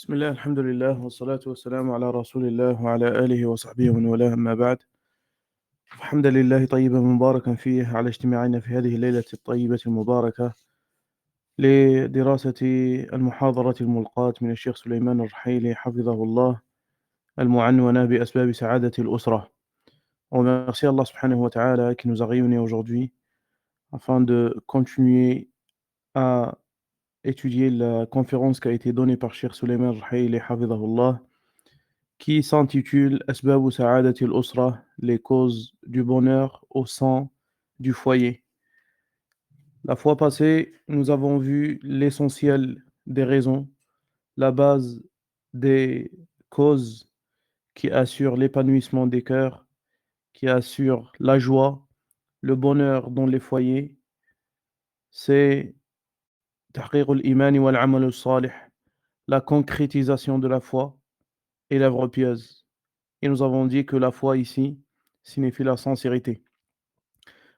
بسم الله الحمد لله والصلاة والسلام على رسول الله وعلى آله وصحبه ومن والاه أما بعد الحمد لله طيبا مباركا فيه على اجتماعنا في هذه الليلة الطيبة المباركة لدراسة المحاضرة الملقاة من الشيخ سليمان الرحيلي حفظه الله المعنونة بأسباب سعادة الأسرة. On remercie Allah subhanahu wa ta'ala qui nous a réunis aujourd'hui afin de continuer à étudier la conférence qui a été donnée par Cheikh Suleiman Al-Hayli Hafidhahullah qui s'intitule Asbabu Sa'adati al-Usra, les causes du bonheur au sein du foyer. La fois passée, nous avons vu l'essentiel des raisons, la base des causes qui assurent l'épanouissement des cœurs, qui assurent la joie, le bonheur dans les foyers. C'est تحقيق الإيمان والعمل الصالح, la concrétisation de la foi et l'œuvre pieuse. Et nous avons dit que la foi ici signifie la sincérité.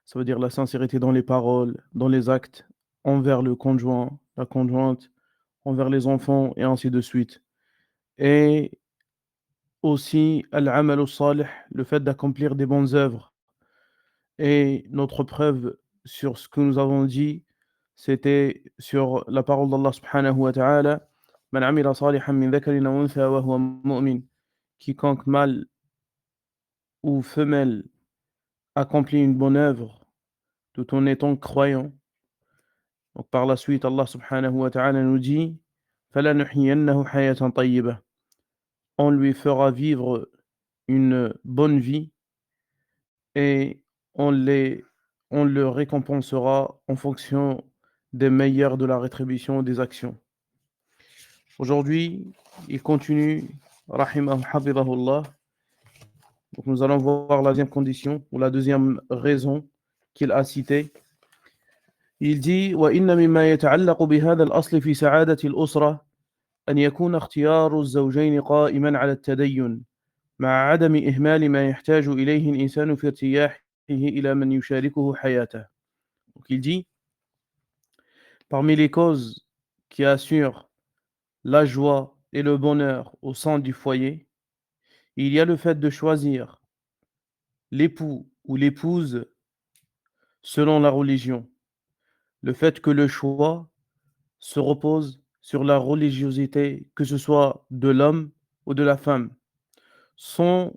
Ça veut dire la sincérité dans les paroles, dans les actes, envers le conjoint, la conjointe, envers les enfants et ainsi de suite. Et aussi al-amal al-salih, le fait d'accomplir des bonnes œuvres. Et notre preuve sur ce que nous avons dit, c'était sur la parole d'Allah subhanahu wa ta'ala, Man amila salihan min dhakarin aw untha wa huwa mu'min. Quiconque mâle ou femelle accomplit une bonne œuvre tout en étant croyant. Donc par la suite, Allah subhanahu wa ta'ala nous dit فَلَنُحْيِيَنَّهُ حَيَاةً طَيِّبَةً. On lui fera vivre une bonne vie et on, les, on le récompensera en fonction des meilleurs de la rétribution des actions. Aujourd'hui, il continue, rahimahu hafidhahullah. Donc nous allons voir la deuxième condition ou la deuxième raison qu'il a citée. Il dit وَإِنَّ مِمَّا يَتَعَلَّقُ بهذا الأصل في سعادة الأسرة أن يكون اختيار الزوجين قائما على التدين مع عدم إهمال ما يحتاج إليه الإنسان في ارتياحه إلى من يشاركه حياته. Donc il dit, parmi les causes qui assurent la joie et le bonheur au sein du foyer, il y a le fait de choisir l'époux ou l'épouse selon la religion. Le fait que le choix se repose sur la religiosité, que ce soit de l'homme ou de la femme, sans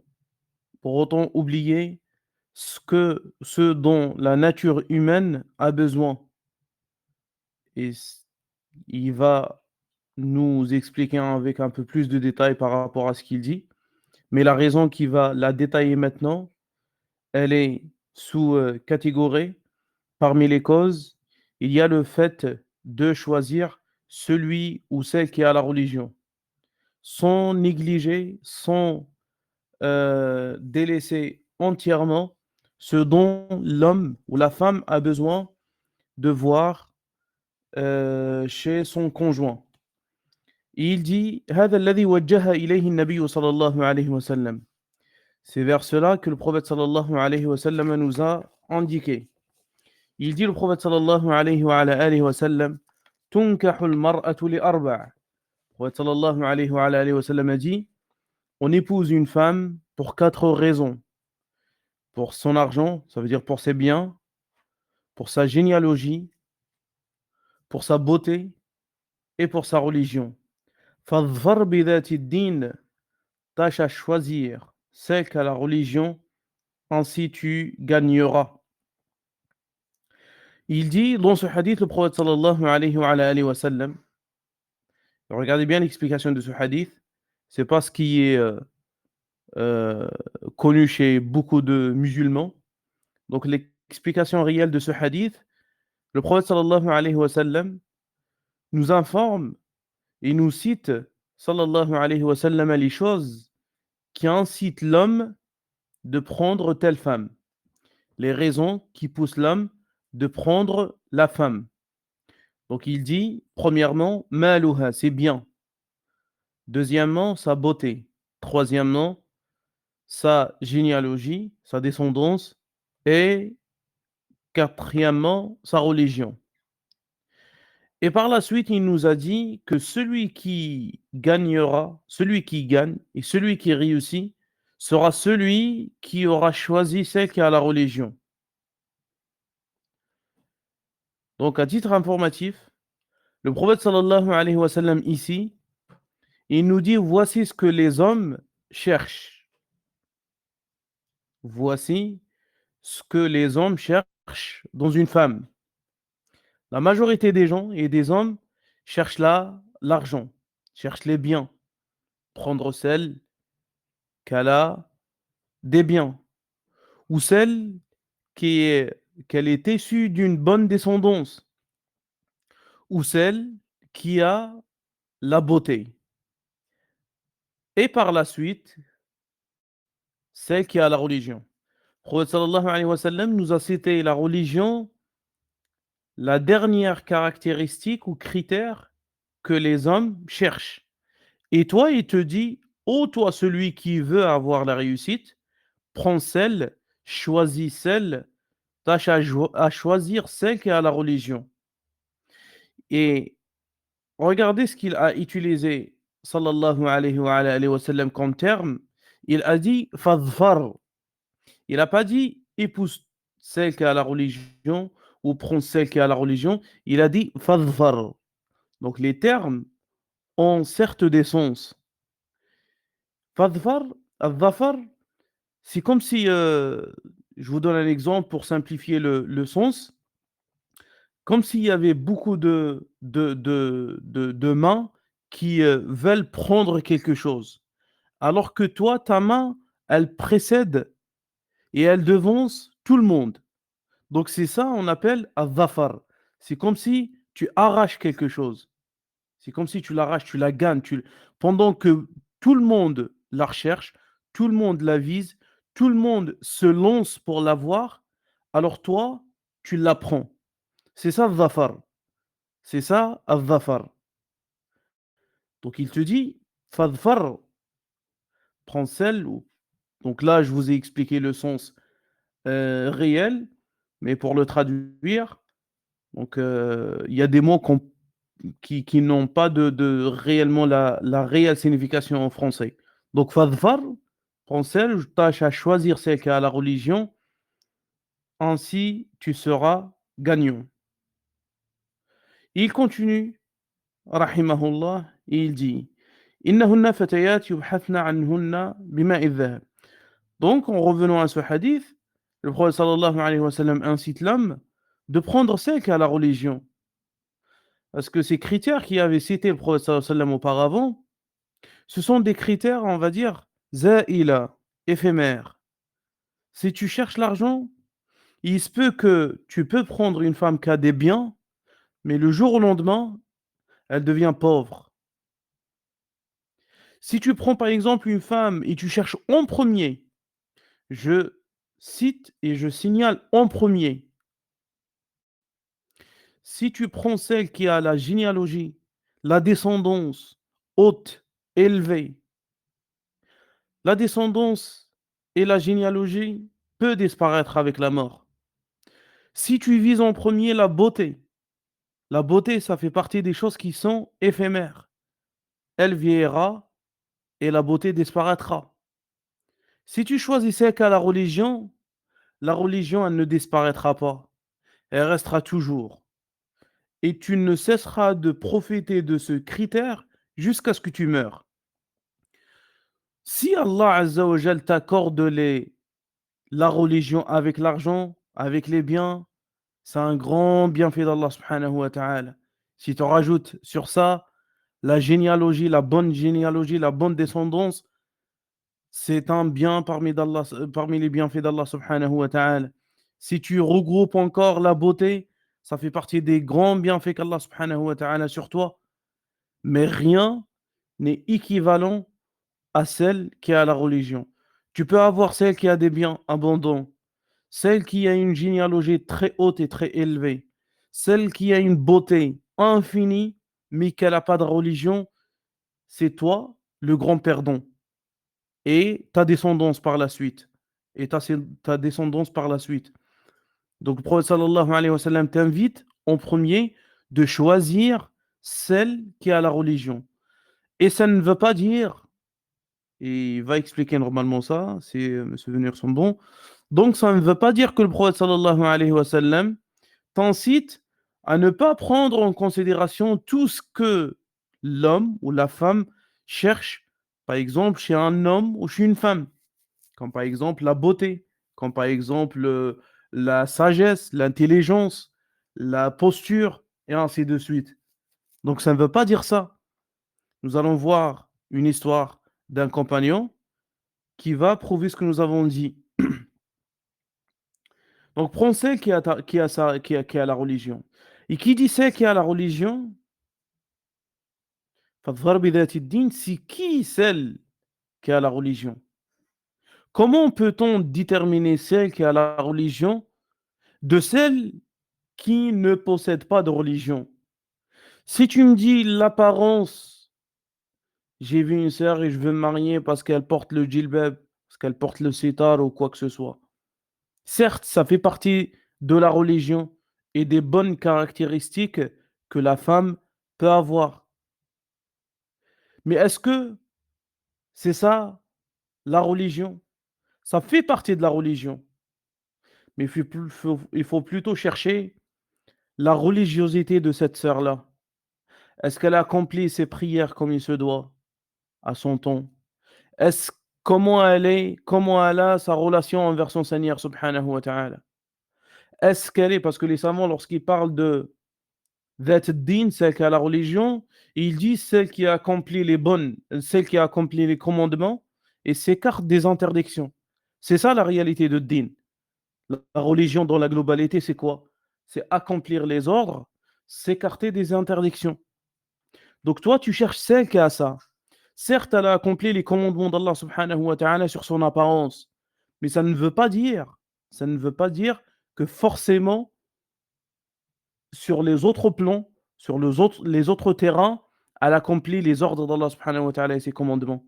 pour autant oublier ce dont la nature humaine a besoin. Et il va nous expliquer avec un peu plus de détails par rapport à ce qu'il dit. Mais la raison qui va la détailler maintenant, elle est sous catégorie. Parmi les causes, il y a le fait de choisir celui ou celle qui a la religion, sans négliger, sans délaisser entièrement ce dont l'homme ou la femme a besoin de voir chez son conjoint. Et il dit هذا الذي وجه إليه النبي صلى الله عليه وسلم. C'est vers cela que le prophète sallallahu alayhi wa sallam nous a indiqué. Il dit le prophète sallallahu alayhi wa sallam تنكح المرأة لأربع. Le prophète sallallahu alayhi wa sallam a dit on épouse une femme pour 4 raisons. Pour son argent, ça veut dire pour ses biens, pour sa généalogie, pour sa beauté et pour sa religion. فَاظْفَرْ بِذَاتِ الدِّينِ. Tâche à choisir celle qui a la religion, ainsi tu gagneras. Il dit dans ce hadith, le prophète sallallahu alayhi wa sallam, regardez bien l'explication de ce hadith, c'est pas ce qui est euh, connu chez beaucoup de musulmans. Donc l'explication réelle de ce hadith, le prophète sallallahu alayhi wa sallam nous informe et nous cite sallallahu alayhi wa sallam les choses qui incitent l'homme de prendre telle femme, les raisons qui poussent l'homme de prendre la femme. Donc il dit, premièrement, maluha, c'est bien. Deuxièmement, sa beauté. Troisièmement, sa généalogie, sa descendance. Et quatrièmement, sa religion. Et par la suite, il nous a dit que celui qui gagnera, celui qui gagne et celui qui réussit sera celui qui aura choisi celle qui a la religion. Donc, à titre informatif, le prophète sallallahu alayhi wa sallam ici, il nous dit voici ce que les hommes cherchent. Voici ce que les hommes cherchent dans une femme. La majorité des gens et des hommes cherchent l'argent, cherchent les biens, prendre celle qu'elle a des biens, ou celle qu'elle est issue d'une bonne descendance, ou celle qui a la beauté. Et par la suite, celle qui a la religion. Le prophète sallallahu alayhi wa sallam nous a cité la religion, la dernière caractéristique ou critère que les hommes cherchent. Et toi, il te dit, ô toi, celui qui veut avoir la réussite, prends celle, choisis celle, tâche à choisir celle qui a la religion. Et regardez ce qu'il a utilisé, sallallahu alayhi wa sallam, comme terme. Il a dit fadfar. Il n'a pas dit épouse celle qui a la religion ou prends celle qui a la religion. Il a dit fadfar. Donc les termes ont certes des sens. Fadfar, al-dhafar, c'est comme si, je vous donne un exemple pour simplifier le sens, comme s'il y avait beaucoup de mains qui veulent prendre quelque chose. Alors que toi, ta main, elle précède et elle devance tout le monde. Donc c'est ça, on appelle al-dhafar. C'est comme si tu arraches quelque chose. C'est comme si tu l'arraches, tu la gagnes. Pendant que tout le monde la recherche, tout le monde la vise, tout le monde se lance pour l'avoir, alors toi, tu la prends. C'est ça al-dhafar. C'est ça al-dhafar. Donc il te dit, fadfar, prends celle. Donc là, je vous ai expliqué le sens réel, mais pour le traduire, donc il y a des mots qui n'ont pas de réellement la réelle signification en français. Donc fadfar, prends celle, tâche à choisir celle qui a la religion, ainsi tu seras gagnant. Il continue, rahimahullah, et il dit إنهن فتيات يبحثن عنهن بماء الذهب. Donc, en revenant à ce hadith, le prophète sallallahu alayhi wa sallam incite l'homme de prendre celle qui a la religion. Parce que ces critères qui avaient cité le prophète sallallahu alayhi wa sallam auparavant, ce sont des critères, on va dire, za'ila, éphémères. Si tu cherches l'argent, il se peut que tu peux prendre une femme qui a des biens, mais le jour au lendemain, elle devient pauvre. Si tu prends par exemple une femme et tu cherches en premier, je cite et je signale en premier, si tu prends celle qui a la généalogie, la descendance haute, élevée, la descendance et la généalogie peut disparaître avec la mort. Si tu vises en premier la beauté, ça fait partie des choses qui sont éphémères. Elle vieillira et la beauté disparaîtra. Si tu choisis celle qui a la religion, elle ne disparaîtra pas. Elle restera toujours. Et tu ne cesseras de profiter de ce critère jusqu'à ce que tu meurs. Si Allah Azza wa Jal t'accorde la religion avec l'argent, avec les biens, c'est un grand bienfait d'Allah subhanahu wa ta'ala. Si tu rajoutes sur ça la généalogie, la bonne descendance, c'est un bien parmi les bienfaits d'Allah subhanahu wa ta'ala. Si tu regroupes encore la beauté, ça fait partie des grands bienfaits qu'Allah subhanahu wa ta'ala sur toi. Mais rien n'est équivalent à celle qui a la religion. Tu peux avoir celle qui a des biens abondants, celle qui a une généalogie très haute et très élevée, celle qui a une beauté infinie, mais qu'elle n'a pas de religion, c'est toi le grand perdant. Et ta descendance par la suite. Et ta descendance par la suite. Donc le prophète sallallahu alayhi wa sallam t'invite en premier de choisir celle qui a la religion. Et ça ne veut pas dire, et il va expliquer normalement ça, si mes souvenirs sont bons, donc ça ne veut pas dire que le prophète sallallahu alayhi wa sallam t'incite à ne pas prendre en considération tout ce que l'homme ou la femme cherche, par exemple chez un homme ou chez une femme, comme par exemple la beauté, comme par exemple la sagesse, l'intelligence, la posture, et ainsi de suite. Donc ça ne veut pas dire ça. Nous allons voir une histoire d'un compagnon qui va prouver ce que nous avons dit. Donc prends celle qui a la religion. Et qui dit celle qui a la religion, c'est qui celle qui a la religion? Comment peut-on déterminer celle qui a la religion de celle qui ne possède pas de religion? Si tu me dis l'apparence, j'ai vu une sœur et je veux me marier parce qu'elle porte le djilbab, parce qu'elle porte le sitar ou quoi que ce soit. Certes, ça fait partie de la religion et des bonnes caractéristiques que la femme peut avoir. Mais est-ce que c'est ça la religion? Ça fait partie de la religion. Mais il faut plutôt chercher la religiosité de cette sœur-là. Est-ce qu'elle accomplit ses prières comme il se doit, à son temps? Est-ce comment elle a sa relation envers son Seigneur subhanahu wa ta'ala? Est-ce qu'elle est, parce que les savants, lorsqu'ils parlent de That din, celle qui a la religion, ils disent celle qui a accompli les bonnes, celle qui a accompli les commandements et s'écarte des interdictions. C'est ça la réalité de din. La religion dans la globalité, c'est quoi? C'est accomplir les ordres, s'écarter des interdictions. Donc toi, tu cherches celle qui a ça. Certes, elle a accompli les commandements d'Allah subhanahu wa ta'ala sur son apparence, mais ça ne veut pas dire que forcément, sur les autres plans, sur les autres terrains, elle accomplit les ordres d'Allah subhanahu wa ta'ala et ses commandements.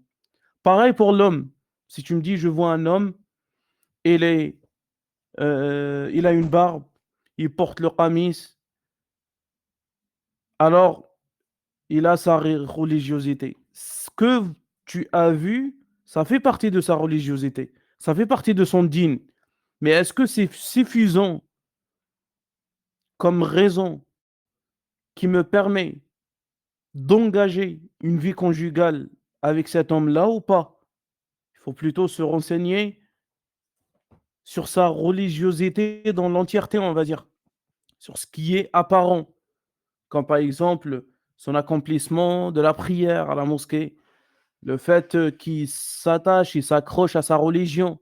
Pareil pour l'homme. Si tu me dis, je vois un homme, il, est, il a une barbe, il porte le qamis, alors il a sa religiosité. Ce que tu as vu, ça fait partie de sa religiosité. Ça fait partie de son dîn. Mais est-ce que c'est suffisant comme raison qui me permet d'engager une vie conjugale avec cet homme-là ou pas? Il faut plutôt se renseigner sur sa religiosité dans l'entièreté, on va dire, sur ce qui est apparent, comme par exemple son accomplissement de la prière à la mosquée, le fait qu'il s'attache, il s'accroche à sa religion.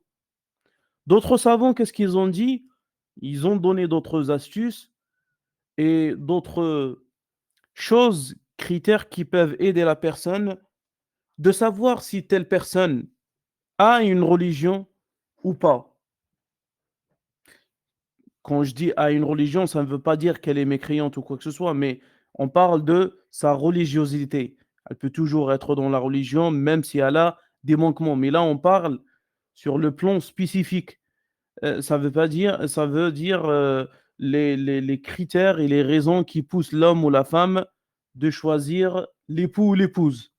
D'autres savants, qu'est-ce qu'ils ont dit? Ils ont donné d'autres astuces et d'autres choses, critères qui peuvent aider la personne de savoir si telle personne a une religion ou pas. Quand je dis a une religion, ça ne veut pas dire qu'elle est mécréante ou quoi que ce soit, mais on parle de sa religiosité. Elle peut toujours être dans la religion, même si elle a des manquements. Mais là, on parle sur le plan spécifique. Ça veut pas dire, ça veut dire les critères et les raisons qui poussent l'homme ou la femme de choisir l'époux ou l'épouse.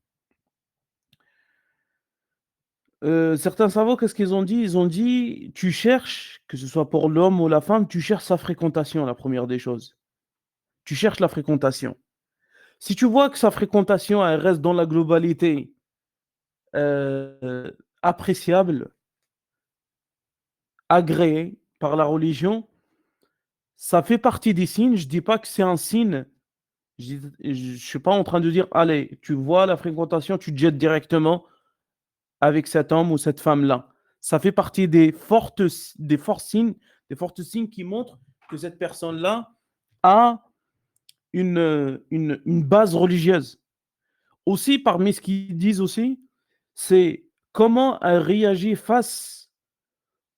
Certains savants, qu'est-ce qu'ils ont dit? Ils ont dit, tu cherches, que ce soit pour l'homme ou la femme, tu cherches sa fréquentation, la première des choses. Tu cherches la fréquentation. Si tu vois que sa fréquentation, elle reste dans la globalité euh, appréciable, agréée par la religion, ça fait partie des signes. Je ne dis pas que c'est un signe. Je ne suis pas en train de dire, allez, tu vois la fréquentation, tu te jettes directement avec cet homme ou cette femme-là. Ça fait partie des fortes signes qui montrent que cette personne-là a une base religieuse. Aussi, parmi ce qu'ils disent aussi, c'est comment elle réagit face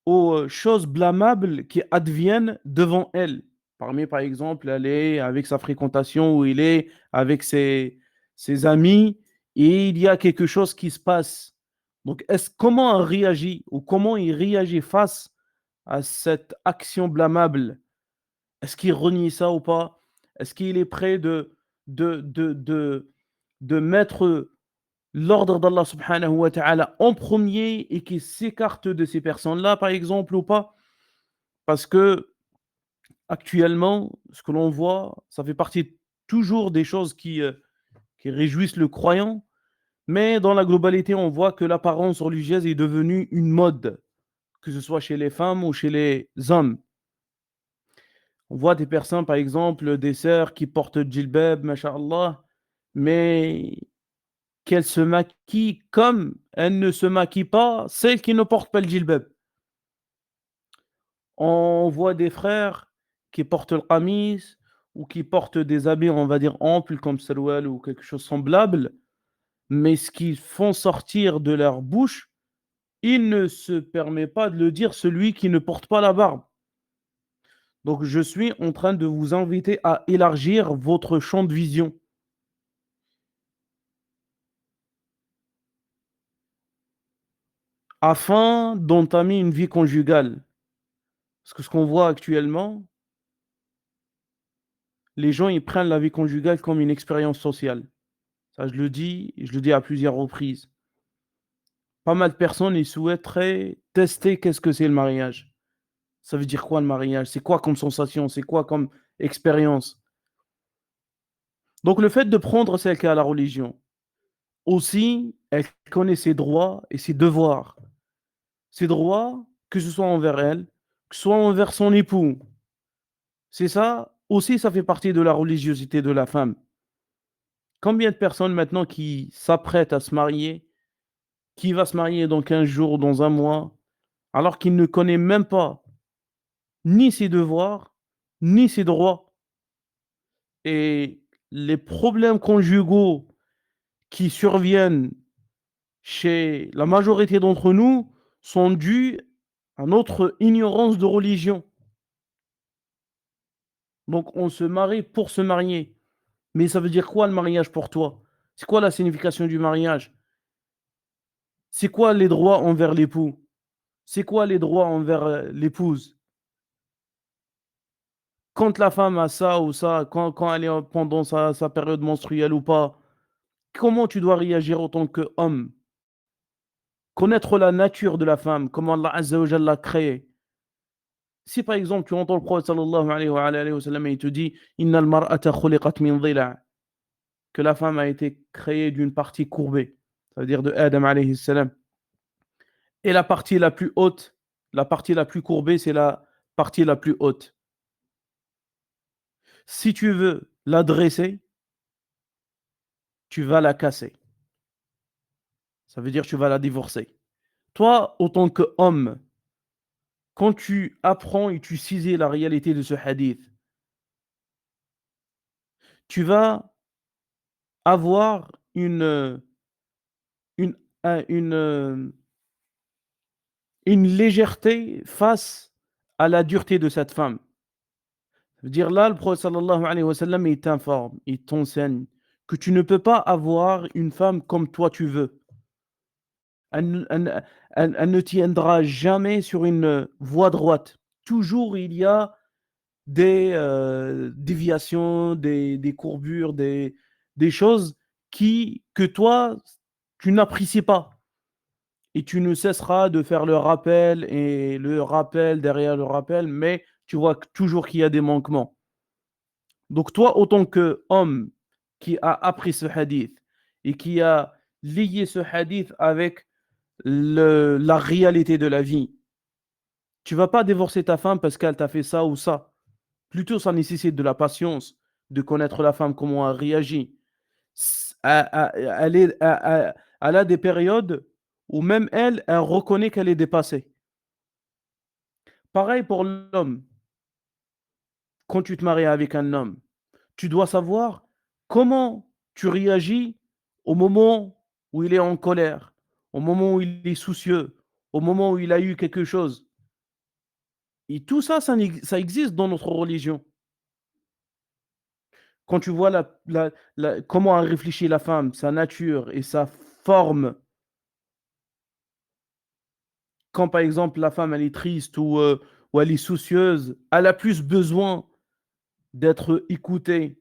aux choses blâmables qui adviennent devant elle. Parmi, par exemple, elle est avec sa fréquentation ou il est avec ses amis et il y a quelque chose qui se passe. Donc, comment elle réagit ou comment il réagit face à cette action blâmable? Est-ce qu'il renie ça ou pas? Est-ce qu'il est prêt de, de, de, de mettre l'ordre d'Allah subhanahu wa ta'ala en premier et qu'il s'écarte de ces personnes-là, par exemple, ou pas? Parce que actuellement, ce que l'on voit, ça fait partie toujours des choses qui réjouissent le croyant, mais dans la globalité, on voit que l'apparence religieuse est devenue une mode, que ce soit chez les femmes ou chez les hommes. On voit des personnes, par exemple, des sœurs qui portent djilbab, masha'Allah, mais qu'elles se maquillent comme elles ne se maquillent pas, celles qui ne portent pas le djilbab. On voit des frères qui portent le qamis ou qui portent des habits, on va dire, amples comme saroual ou quelque chose semblable, mais ce qu'ils font sortir de leur bouche, il ne se permet pas de le dire celui qui ne porte pas la barbe. Donc je suis en train de vous inviter à élargir votre champ de vision afin d'entamer une vie conjugale. Parce que ce qu'on voit actuellement, les gens ils prennent la vie conjugale comme une expérience sociale. Ça, je le dis, et je le dis à plusieurs reprises. Pas mal de personnes, ils souhaiteraient tester qu'est-ce que c'est le mariage. Ça veut dire quoi le mariage? C'est quoi comme sensation? C'est quoi comme expérience? Donc le fait de prendre celle qui a la religion, aussi, elle connaît ses droits et ses devoirs. Ses droits, que ce soit envers elle, que ce soit envers son époux. C'est ça, aussi, ça fait partie de la religiosité de la femme. Combien de personnes maintenant qui s'apprêtent à se marier, qui va se marier dans 15 jours, dans un mois, alors qu'il ne connaît même pas ni ses devoirs, ni ses droits. Et les problèmes conjugaux qui surviennent chez la majorité d'entre nous sont dus à notre ignorance de religion. Donc on se marie pour se marier. Mais ça veut dire quoi le mariage pour toi? C'est quoi la signification du mariage? C'est quoi les droits envers l'époux? C'est quoi les droits envers l'épouse? Quand la femme a ça ou ça, quand elle est pendant sa période menstruelle ou pas, comment tu dois réagir en tant qu'homme? Connaître la nature de la femme, comment Allah Azza wa Jalla l'a créée. Si par exemple tu entends le prophète sallallahu alayhi wa sallam et il te dit Innal mar'ata khuliqat min dhila', que la femme a été créée d'une partie courbée, ça veut dire de Adam alayhi salam. Et la partie la plus haute, la partie la plus courbée, c'est la partie la plus haute. Si tu veux la dresser, tu vas la casser. Ça veut dire que tu vas la divorcer. Toi, en tant qu'homme, quand tu apprends et tu saisis la réalité de ce hadith, tu vas avoir une, une légèreté face à la dureté de cette femme. Ça veut dire là, le prophète sallallahu alayhi wa sallam, il t'informe, il t'enseigne que tu ne peux pas avoir une femme comme toi tu veux. Elle ne tiendra jamais sur une voie droite. Toujours il y a des déviations, des courbures, des choses que toi, tu n'apprécies pas. Et tu ne cesseras de faire le rappel et le rappel derrière le rappel, mais tu vois toujours qu'il y a des manquements. Donc toi, autant qu'homme qui a appris ce hadith et qui a lié ce hadith avec la réalité de la vie, tu vas pas divorcer ta femme parce qu'elle t'a fait ça ou ça. Plutôt, ça nécessite de la patience, de connaître la femme, comment elle réagit. Elle a des périodes où même elle reconnaît qu'elle est dépassée. Pareil pour l'homme. Quand tu te maries avec un homme, tu dois savoir comment tu réagis au moment où il est en colère, au moment où il est soucieux, au moment où il a eu quelque chose. Et tout ça, ça existe dans notre religion. Quand tu vois comment a réfléchi la femme, sa nature et sa forme, quand par exemple la femme elle est triste ou elle est soucieuse, elle a plus besoin d'être écoutée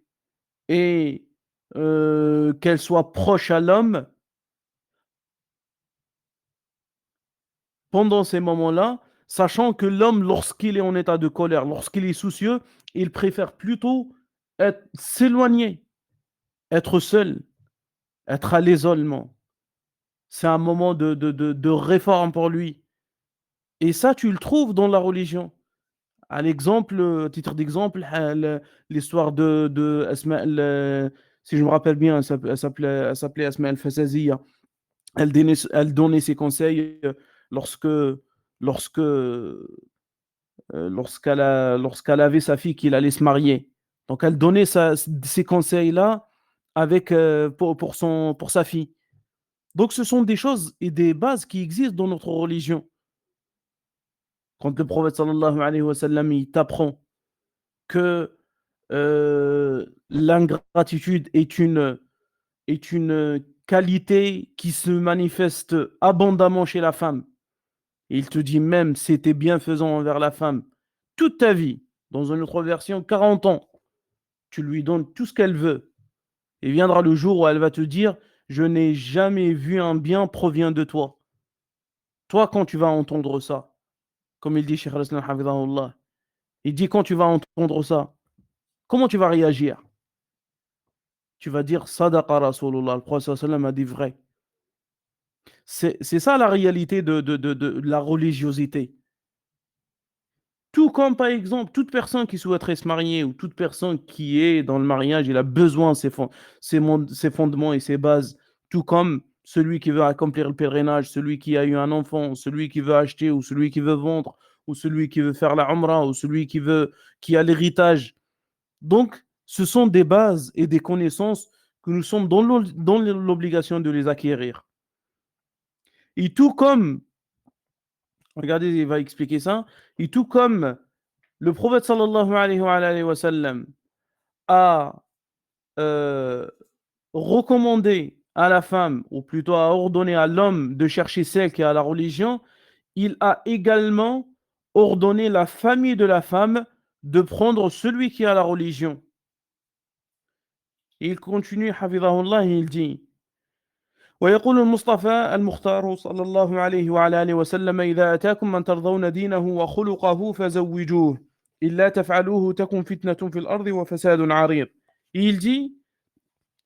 et qu'elle soit proche à l'homme, pendant ces moments-là, sachant que l'homme, lorsqu'il est en état de colère, lorsqu'il est soucieux, il préfère plutôt s'éloigner, être seul, être à l'isolement. C'est un moment de réforme pour lui. Et ça, tu le trouves dans la religion. À l'exemple, titre d'exemple, l'histoire de Asma, si je me rappelle bien, elle s'appelait Asma al-Fazaziya. Elle donnait ses conseils lorsque, lorsque, lorsqu'elle avait sa fille qu'il allait se marier. Donc elle donnait ces conseils-là pour sa fille. Donc ce sont des choses et des bases qui existent dans notre religion. Quand le prophète sallallahu alayhi wa sallam, il t'apprend que l'ingratitude est une qualité qui se manifeste abondamment chez la femme. Et il te dit même, si tu es bienfaisant envers la femme toute ta vie, dans une autre version, 40 ans, tu lui donnes tout ce qu'elle veut. Et viendra le jour où elle va te dire, je n'ai jamais vu un bien provient de toi. Toi, quand tu vas entendre ça, comme il dit Cheikh al-Islam Hafidahullah, il dit quand tu vas entendre ça, comment tu vas réagir? Tu vas dire Sadaqa Rasulullah, le prophète sallallahu alayhi wa sallam a dit vrai. C'est ça la réalité de la religiosité. Tout comme, par exemple, toute personne qui souhaiterait se marier ou toute personne qui est dans le mariage, il a besoin de ses fondements et ses bases. Tout comme celui qui veut accomplir le pèlerinage, celui qui a eu un enfant, celui qui veut acheter ou celui qui veut vendre, ou celui qui veut faire la umrah, ou celui qui a l'héritage. Donc, ce sont des bases et des connaissances que nous sommes dans l'obligation de les acquérir. Et tout comme, regardez, il va expliquer ça, et tout comme le prophète sallallahu alayhi wa sallam a euh, recommandé à la femme, ou plutôt a ordonné à l'homme de chercher celle qui a la religion, il a également ordonné la famille de la femme de prendre celui qui a la religion. Et il continue, hafidahullah, et il dit ويقول المصطفى المختار صلى الله عليه وعلى آله وسلم إذا أتاكم من ترضون دينه وخلقه فزوجوه إلا تفعلوه تكن فتنة في الأرض وفساد عريض. Et il dit,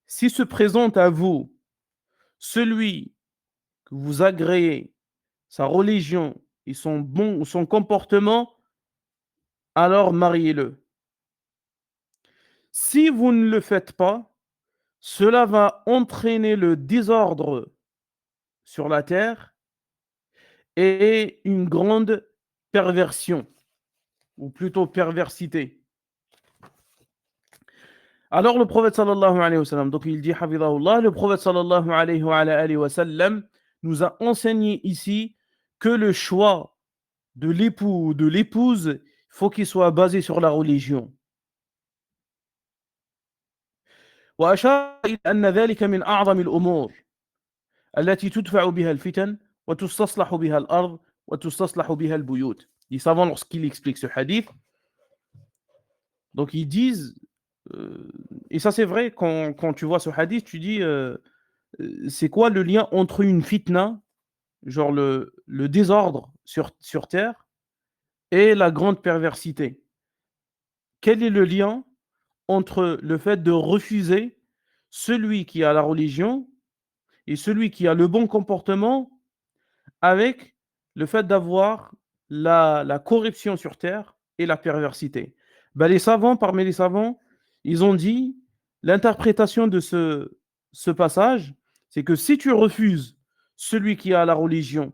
si se présente à vous celui que vous agréez, sa religion et son comportement, alors mariez-le. Si vous ne le faites pas, cela va entraîner le désordre sur la terre et une grande perversion, ou plutôt perversité. Alors le prophète sallallahu alayhi wa sallam, donc il dit hafidahullah, le prophète sallallahu alayhi wa sallam nous a enseigné ici que le choix de l'époux ou de l'épouse, faut qu'il soit basé sur la religion. وأشار إلى أن ذلك من أعظم الأمور التي تدفع بها الفتن وتستصلح بها الأرض وتستصلح بها البيوت. Les savants, lorsqu'ils expliquent ce hadith, donc ils disent, et ça c'est vrai, quand tu vois ce hadith, tu dis, c'est quoi le lien entre une fitna, genre le désordre sur terre, et la grande perversité? Quel est le lien entre le fait de refuser celui qui a la religion et celui qui a le bon comportement avec le fait d'avoir la corruption sur terre et la perversité? Ben, parmi les savants, ils ont dit l'interprétation de ce passage, c'est que si tu refuses celui qui a la religion,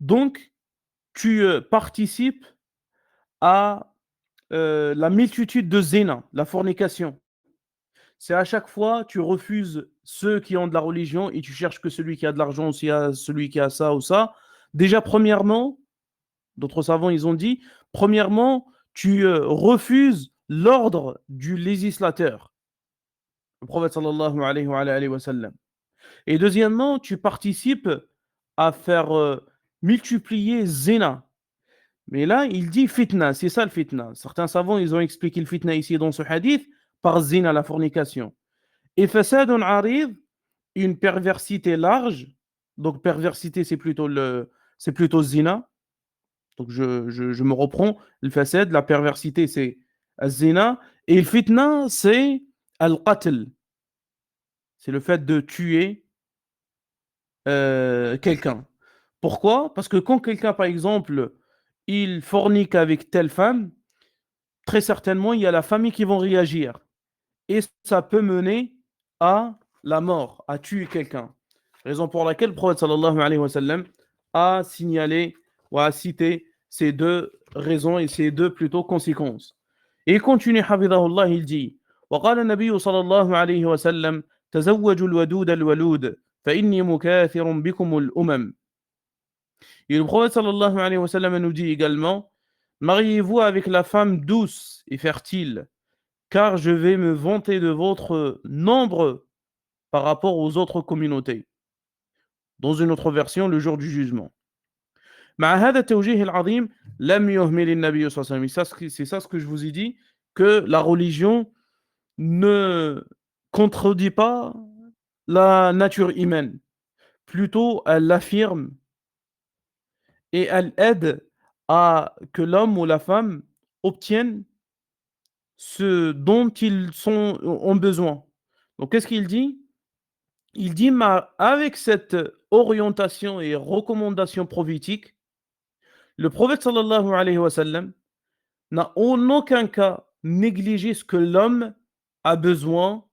donc tu participes à la multitude de zina, la fornication. C'est à chaque fois, tu refuses ceux qui ont de la religion et tu cherches que celui qui a de l'argent ou celui qui a ça ou ça. Déjà, premièrement, d'autres savants, ils ont dit, premièrement, tu refuses l'ordre du législateur, le prophète sallallahu alayhi wa sallam. Et deuxièmement, tu participes à faire multiplier zina. Mais là, il dit fitna, c'est ça le fitna. Certains savants, ils ont expliqué le fitna ici dans ce hadith par zina, la fornication. Et fasadun arid, une perversité large. Donc perversité, c'est plutôt zina. Donc je me reprends. Le fasad, la perversité, c'est zina. Et le fitna, c'est al-qatl. C'est le fait de tuer quelqu'un. Pourquoi? Parce que quand quelqu'un, par exemple, il fornique avec telle femme, très certainement, il y a la famille qui vont réagir. Et ça peut mener à la mort, à tuer quelqu'un. Raison pour laquelle le prophète sallallahu alayhi wa sallam a signalé ou a cité ces deux raisons et ces deux plutôt conséquences. Et il continue, hafidahullah, il dit وقال النبي صلى الله عليه وسلم تزوجوا الودود الولود فإني مكاثر بكم الأمم. Et le prophète sallallahu alayhi wa sallam nous dit également mariez-vous avec la femme douce et fertile car je vais me vanter de votre nombre par rapport aux autres communautés. Dans une autre version, le jour du jugement. مع هذا التوجيه العظيم لم يهمل النبي صلى الله عليه وسلم. C'est ça ce que je vous ai dit, que la religion ne contredit pas la nature humaine. Plutôt, elle l'affirme et elle aide à que l'homme ou la femme obtiennent ce dont ont besoin. Donc, qu'est-ce qu'il dit? Il dit, avec cette orientation et recommandation prophétique, le prophète sallallahu alayhi wa sallam n'a en aucun cas négligé ce que l'homme a besoin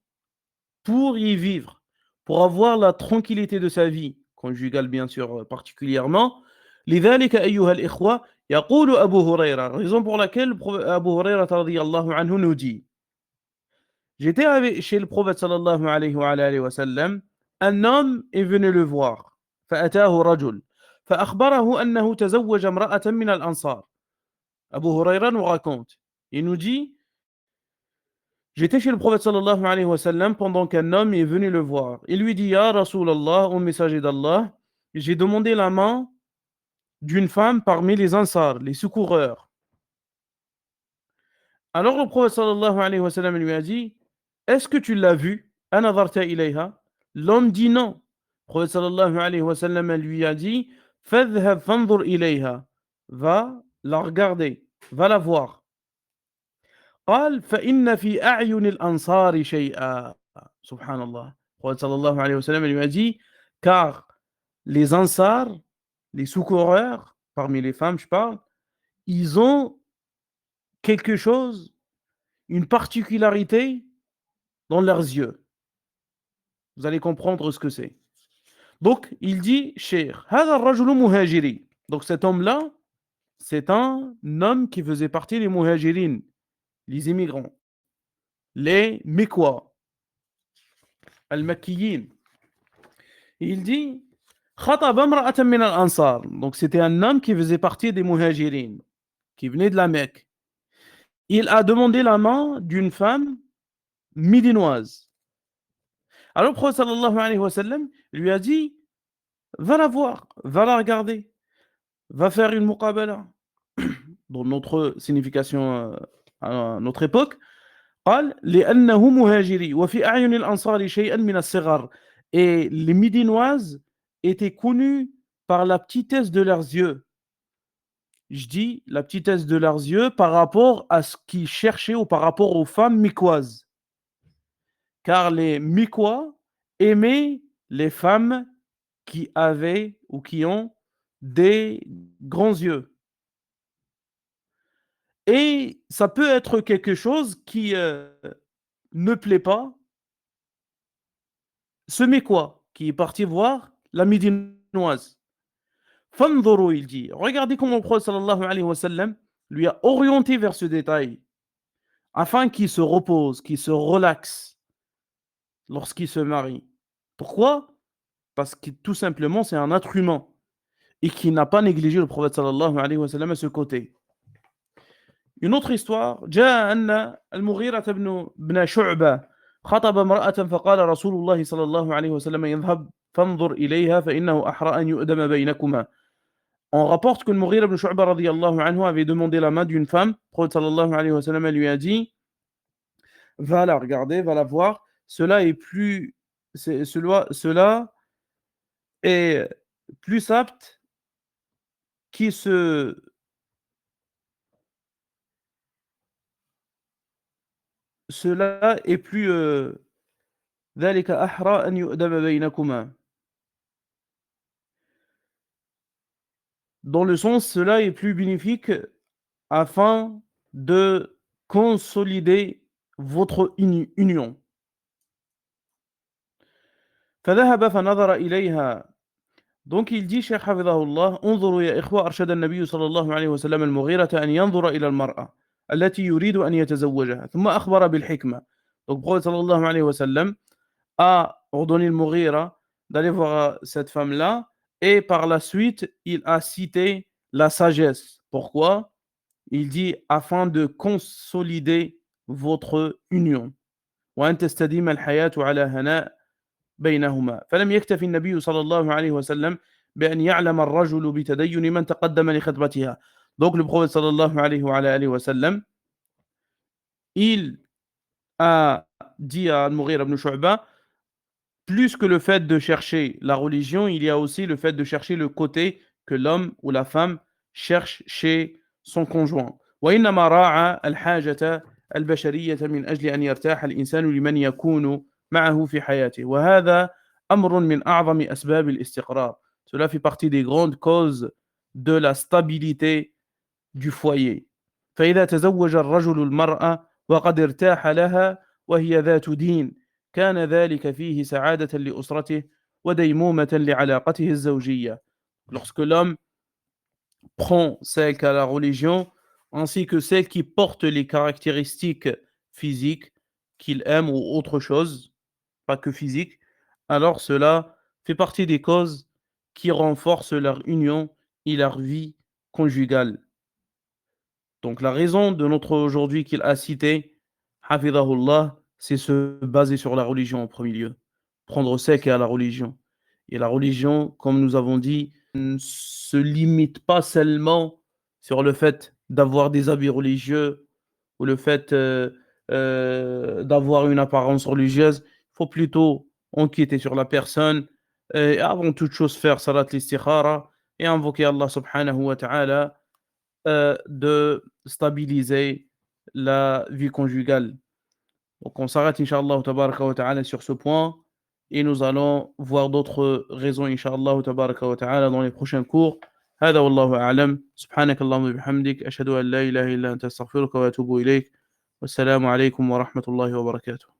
pour y vivre, pour avoir la tranquillité de sa vie, conjugale bien sûr particulièrement. لذلك أيها الإخوة يقول أبو هريرة, raison pour laquelle Abu Huraira radiyallahu anhu nous dit j'étais chez le prophète sallallahu alayhi wa sallam, un homme est venu le voir فأتاه رجل فأخبره أنه تزوج امرأة من الأنصار. Abu Huraira nous raconte, il nous dit j'étais chez le prophète sallallahu alayhi wa sallam pendant qu'un homme est venu le voir. Il lui dit Ya Rasulallah, au messager d'Allah, j'ai demandé la main d'une femme parmi les ansars, les secoureurs. Alors le prophète sallallahu alayhi wa sallam lui a dit est-ce que tu l'as vue? Anadarta ilayha? L'homme dit non. Le prophète sallallahu alayhi wa sallam lui a dit Fadhhab fanzur ilayha. Va la regarder, va la voir. قال فإن في أعين الأنصار شيئا. Subhanallah. Le prophète sallallahu alayhi wa sallam lui a dit car les ansars, les secoureurs, parmi les femmes je parle, ils ont quelque chose, une particularité dans leurs yeux. Vous allez comprendre ce que c'est. Donc, il dit Cheikh, هذا الرجل مهاجري. Donc, cet homme-là, c'est un homme qui faisait partie des muhajirines, les immigrants, les Mekwa, al-Makkiyin. Il dit خطب امرأة من الأنصار. Donc, c'était un homme qui faisait partie des muhajirines, qui venait de la Mecque. Il a demandé la main d'une femme médinoise. Alors, le prophète sallallahu alayhi wa sallam lui a dit va la voir, va la regarder, va faire une muqabala. Dans notre signification à notre époque, قال لأنه مهاجري وفي أعين الأنصار شيئا من الصغر. Et les Médinoises étaient connues par la petitesse de leurs yeux. Je dis la petitesse de leurs yeux par rapport à ce qu'ils cherchaient ou par rapport aux femmes mikoises. Car les Mikois aimaient les femmes qui avaient ou qui ont des grands yeux. Et ça peut être quelque chose qui ne plaît pas ce Mikois qui est parti voir la Médinoise. Fanzuru, il dit, regardez comment le prophète sallallahu alayhi wa sallam lui a orienté vers ce détail afin qu'il se repose, qu'il se relaxe lorsqu'il se marie. Pourquoi? Parce que tout simplement c'est un être humain et qui n'a pas négligé le prophète sallallahu alayhi wa sallam à ce côté. Une autre histoire جاء أن المغيرة بن شعبة خطب امرأة فقال رسول الله صلى الله عليه وسلم يذهب فانظر إليها فإنه أحرى أن يؤدم بينكما. On rapporte que le Mughira ibn Shu'ba radiyallahu anhu avait demandé la main d'une femme. Le prophète sallallahu alayhi wa sallam lui a dit, va la regarder, va la voir. Cela est plus apte qui se cela est plus ذلك أحرى أن يؤدب بينكما. Dans le sens, cela est plus bénéfique afin de consolider votre union. فذهب فنظر إليها. Donc il dit, Cheikh Hafidhahullah, انظروا يا إخوة أرشد النبي صلى الله عليه وسلم المغيرة أن ينظر إلى المرأة التي يريد أن يتزوجها ثم أخبر بالحكمة. Donc le prophète sallallahu alayhi wa sallam a ordonné le Mughira d'aller voir cette femme-là et par la suite il a cité la sagesse. Pourquoi? Il dit afin de consolider votre union. وأن تستديم الحياة على هناء بينهما. فلم يكتفي النبي صلى الله عليه وسلم بأن يعلم الرجل بتدين من تقدم لخطبتها. Donc le prophète sallallahu alayhi wa sallam, il a dit à Al-Mughira ibn Shu'ba, plus que le fait de chercher la religion, il y a aussi le fait de chercher le côté que l'homme ou la femme cherche chez son conjoint. وإنما راعى الحاجة البشرية من أجل أن يرتاح الإنسان لمن يكون معه في حياته. وهذا أمر من أعظم أسباب الاستقرار. Cela fait partie des grandes causes de la stabilité du foyer. فإذا تزوج الرجل المرأة وقد ارتاح لها وهي ذات دين كان ذلك فيه سعادة لأسرته وديمومة لعلاقته الزوجية. Lorsque l'homme prend celle qui a la religion ainsi que celle qui porte les caractéristiques physiques qu'il aime ou autre chose, pas que physique, alors cela fait partie des causes qui renforcent leur union et leur vie conjugale. Donc la raison de notre aujourd'hui qu'il a cité, Hafidahullah, c'est se baser sur la religion en premier lieu. Prendre sec à la religion. Et la religion, comme nous avons dit, ne se limite pas seulement sur le fait d'avoir des habits religieux ou le fait d'avoir une apparence religieuse. Il faut plutôt enquêter sur la personne et avant toute chose faire salat l'istikhara et invoquer Allah subhanahu wa ta'ala de stabiliser la vie conjugale. Donc on s'arrête Inch'Allah tabaraka wa ta'ala sur ce point et nous allons voir d'autres raisons Inch'Allah tabaraka wa ta'ala dans les prochains cours. هذا والله أعلم سبحانك اللهم وبحمدك أشهد أن لا إله إلا أنت أستغفرك وأتوب إليك والسلام عليكم ورحمة الله وبركاته.